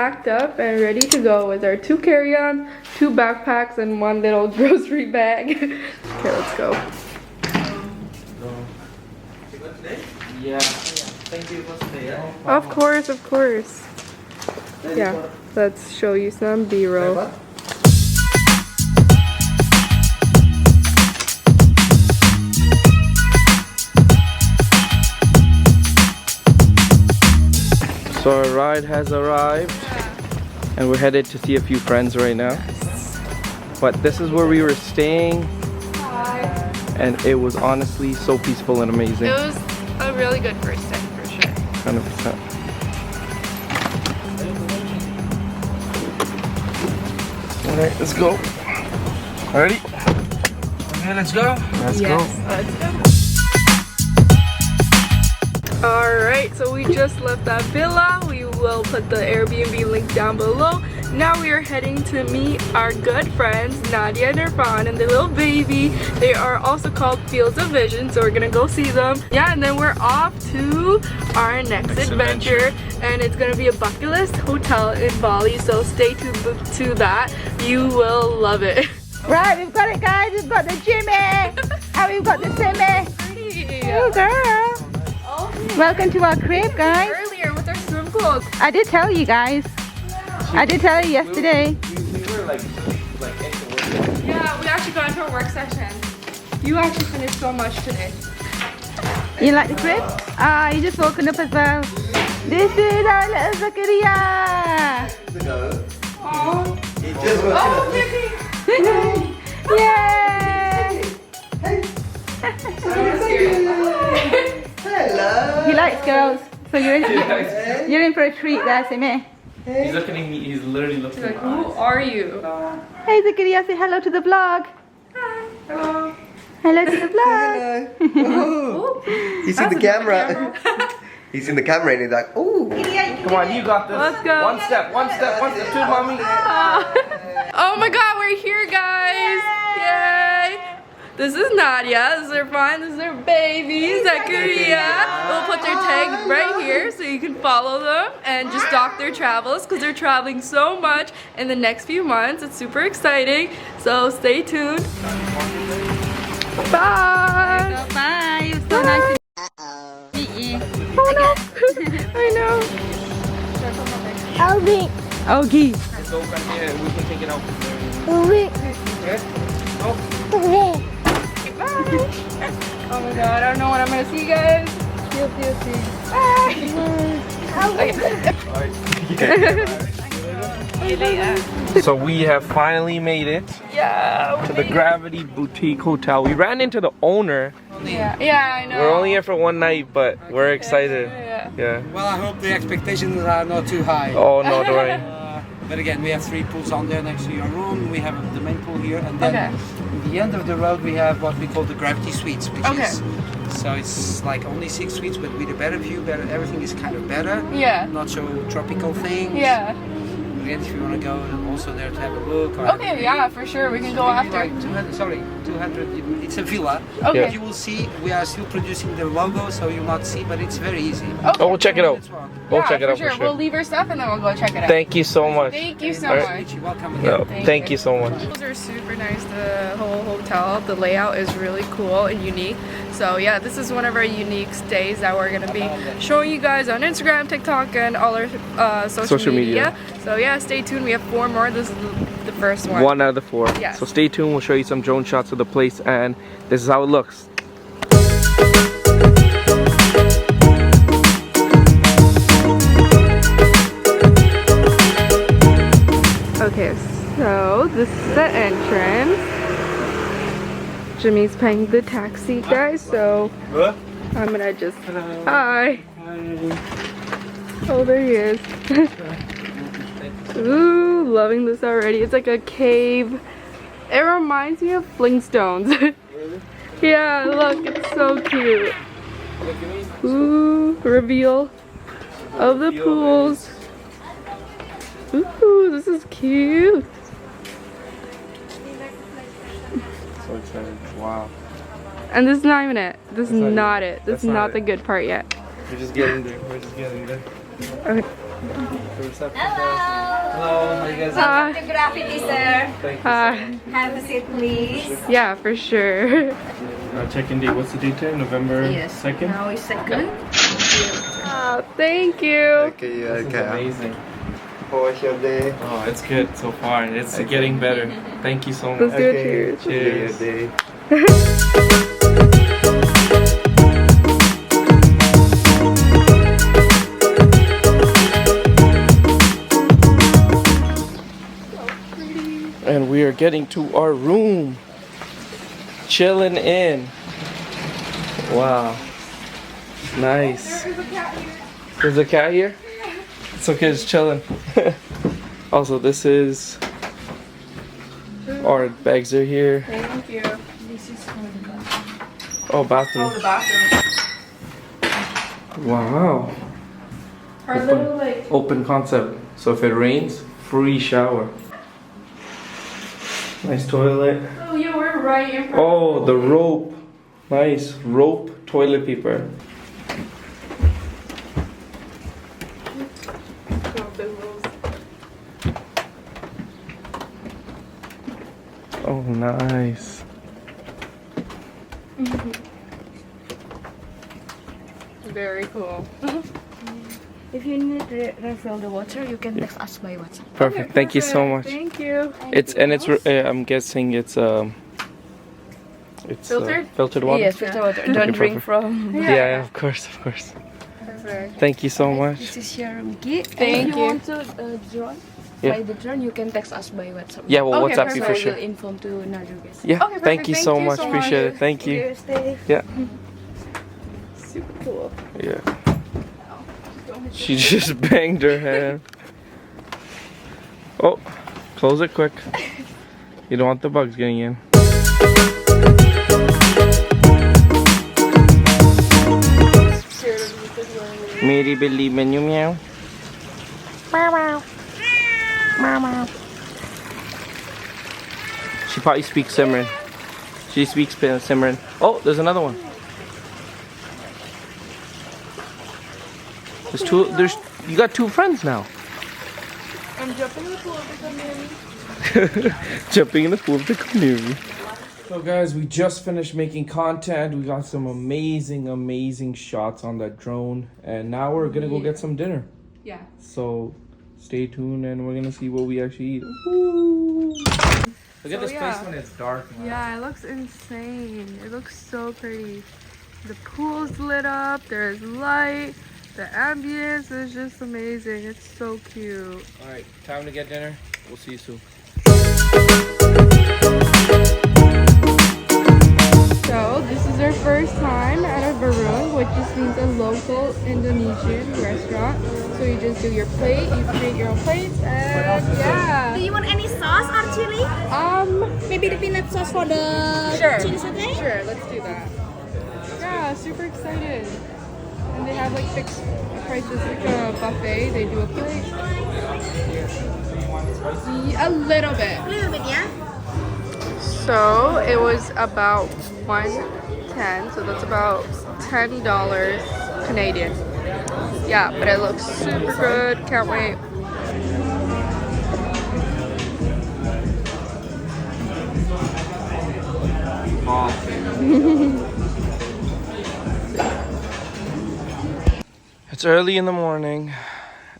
packed up and ready to go with our 2 carry-ons, 2 backpacks, and 1 little grocery bag. Okay, let's go. Yeah. Thank you for staying. Of course, of course. Yeah, let's show you some B-roll. So our ride has arrived and we're headed to see a few friends right now. But this is where we were staying. Hi. And it was honestly so peaceful and amazing. It was a really good first day for sure. 100%. Alright, let's go. Ready? Okay, let's go. Let's go. Let's go. Alright, so we just left that villa. We will put the Airbnb link down below. Now we are heading to meet our good friends Nadia and Irfan and their little baby. They are also called Fields of Vision, so we're gonna go see them. Yeah, and then we're off to our next adventure, and it's gonna be a bucket list hotel in Bali, so stay tuned to that. You will love it. Right, we've got it, guys. We've got the Jimmy and we've got the Simmy. Oh, girl. Welcome to our crib, guys. Earlier with our swim clothes. I did tell you guys. I did tell you yesterday. We were like Yeah, we actually got into a work session. You actually finished so much today. You like the crib? Ah, you just woken up as well. This is our little Zakaria. Oh, He just woke Yay! Hello. He likes girls, so you're in for a treat there, Simmy. He's looking at me, he's literally looking like, at who are you? Hey Zakaria, say hello to the vlog. Hello. Hello to the vlog. Hello. He's in the camera. He's in the camera and he's like, oh. Come on, you got this. Let's go. One step, two, mommy. Oh my god, we're here, guys. Yay. This is Nadia, this is Irfan, this is their baby, Zakaria. We'll put their tag right here so you can follow them and just stalk their travels because they're traveling so much in the next few months. It's super exciting, so stay tuned. Bye! Bye, it's so nice to meet you. Oh no! I know. Ogie. Ogie. So we can take it out from there. Ogie. Okay? Oh. Ogie. Bye! Oh my god, I don't know when I'm gonna see you guys. So we have finally made it to the Gravity Boutique Hotel. We ran into the owner. Yeah, I know. We're only here for one night, but we're excited. Yeah. Well, I hope the expectations are not too high. Oh no, don't worry. But again, we have 3 pools on there next to your room. We have the main pool here, and then at the end of the road we have what we call the Gravity Suites, which is so it's like only 6 suites, but with a better view, everything is kind of better. Yeah. Not so tropical things. Yeah. Again, if you want to go also there to have a look. Or Okay, yeah, for sure. We can go after. Like 200, it's a villa. Okay. But you will see, we are still producing the logo, so you will not see, but it's very easy. Okay. Oh, we'll check it out. Let's walk. We'll check it out for for We'll sure. leave our stuff and then we'll go check it out. Thank you so much. Thank you so Alright. much. You're welcome again. No, thank you so much. Those are super nice, the whole hotel. The layout is really cool and unique. So yeah, this is one of our unique stays that we're gonna be showing you guys on Instagram, TikTok, and all our social media. So yeah, stay tuned. We have 4 more. This is the first one. 1 out of the 4. Yes. So stay tuned. We'll show you some drone shots of the place, and this is how it looks. Okay, so this is the entrance. Jimmy's paying the taxi, guys, so I'm gonna just... Hi! Oh, there he is. Ooh, loving this already. It's like a cave. It reminds me of Flintstones. Yeah, look, it's so cute. Ooh, reveal of the pools. Ooh, this is cute. So excited. Wow. And this is not even it. This is not it. This That's is not not it. the good part yet. We're just getting there. We're just getting there. Okay. Hello, how you guys Hi. The graffiti, sir. Thank you. Hi. Have a seat, please. Yeah, for sure. Check-in date, what's the date today? November 2nd? Now is second. Oh, thank you. Okay, This is amazing. How was your day? Oh, it's good so far. It's getting better. Thank you so much. Let's do it. Cheers. Cheers. Day. And we are getting to our room. Chilling in. Wow. Nice. There's a cat here? It's okay, it's chilling. Also, this is our bags are here. Thank you. Oh, bathroom. The bathroom. Wow. Our little like. Open concept. So if it rains, free shower. Nice toilet. Oh yeah, we're right in front. Oh, the rope. Nice rope toilet paper. Oh, nice. Very cool. If you need to refill the water, you can text us by WhatsApp. Perfect. Thank you so much. Thank you. It's I'm guessing it's Filtered? filtered water. Yes, filter water. Don't drink perfect. from. Yeah, of course, of course. Perfect. Thank you so much. This is your key. Thank if you you. want to drone, Yeah. by the drone, you can text us by WhatsApp. Yeah, we'll Okay, WhatsApp you perfect. for sure. I will inform to another guest. Yeah. Okay, Thank perfect. you Thank so you much. so Appreciate much. it. Thank you. Stay. Yeah. Super cool. Yeah. She just banged her hand. Oh, close it quick. You don't want the bugs getting in. Mary believe in you, meow. Meow, meow. She probably speaks Simran. She speaks Simran. Oh, there's another one. There's two. You got two friends now. I'm jumping in the pool to come in. Jumping in the pool of the community. So guys, we just finished making content. We got some amazing shots on that drone. And now we're gonna go get some dinner. Yeah. So stay tuned and we're gonna see what we actually eat. Woo. Look at this place when it's dark. Man. Yeah, it looks insane. It looks so pretty. The pool's lit up, there's light, the ambience is just amazing. It's so cute. Alright, time to get dinner. We'll see you soon. So this is our first time at a barung, which just means a local Indonesian restaurant. So you just do your plate, you create your own plates, and Do yeah. you want any sauce or chili? Maybe the peanut sauce for the chili satay? Sure, let's do that. Yeah, super excited. And they have like fixed prices, like a buffet. They do a plate. A little bit. A little bit, yeah? So it was about $110, so that's about $10 Canadian. Yeah, but it looks super good. Can't wait. It's early in the morning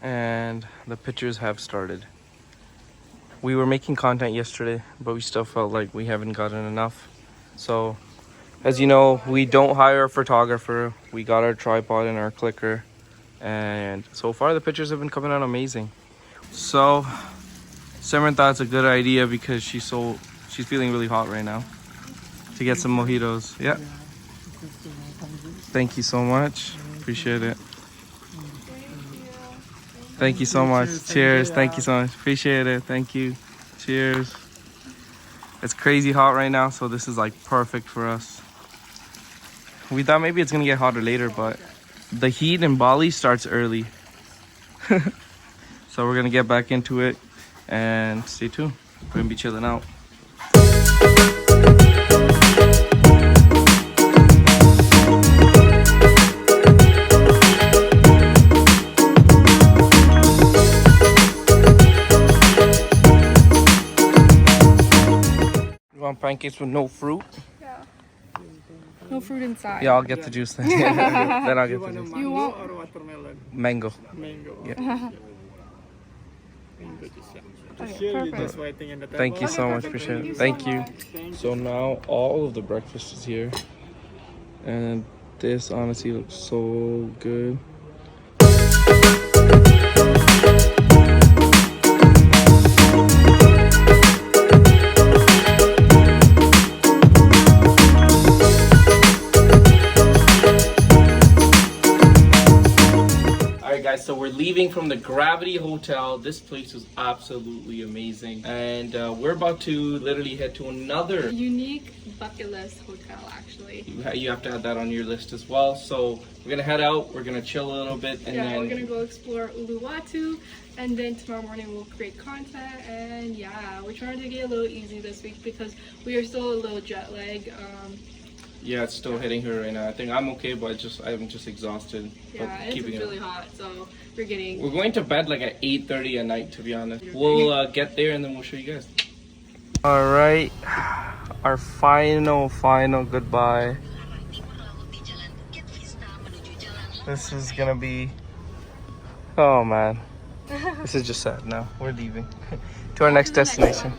and the pictures have started. We were making content yesterday, but we still felt like we haven't gotten enough. So, as you know, we don't hire a photographer. We got our tripod and our clicker. And so far the pictures have been coming out amazing. So, Simran thought it's a good idea because she's feeling really hot right now. To get some mojitos. Yeah. Thank you so much. Appreciate it. Thank you so much. Cheers. Thank you so much. Appreciate it. Thank you. Cheers. It's crazy hot right now, so this is like perfect for us. We thought maybe it's gonna get hotter later, but the heat in Bali starts early. So we're gonna get back into it and stay tuned. We're gonna be chilling out. want pancakes with no fruit? Yeah. No fruit inside. Yeah, I'll get the juice then. Then I'll get the juice. You want or watermelon? Mango. Mango. Yeah. Mango juice. Yeah. Okay, Just here, you perfect. just waiting in the table. Thank you so much, perfect. appreciate it. Thank Thank you you. so So now all of the breakfast is here. And this honestly looks so good. Alright guys, so we're leaving from the Gravity Hotel. This place was absolutely amazing. And we're about to literally head to another. unique bucket list hotel actually. You have to add that on your list as well. So we're gonna head out, we're gonna chill a little bit, and Yeah, then we're gonna go explore Uluwatu, and then tomorrow morning we'll create content. And yeah, we're trying to get a little easy this week because we are still a little jet lagged. yeah, it's still hitting her right now. I think I'm okay, but I'm just exhausted. Yeah, But and keeping it's it really hot, so we're getting. We're going to bed like at 8:30 at night, to be honest. We'll get there and then we'll show you guys. All right, our final goodbye. This is gonna be. Oh man, this is just sad. Now we're leaving to our next destination.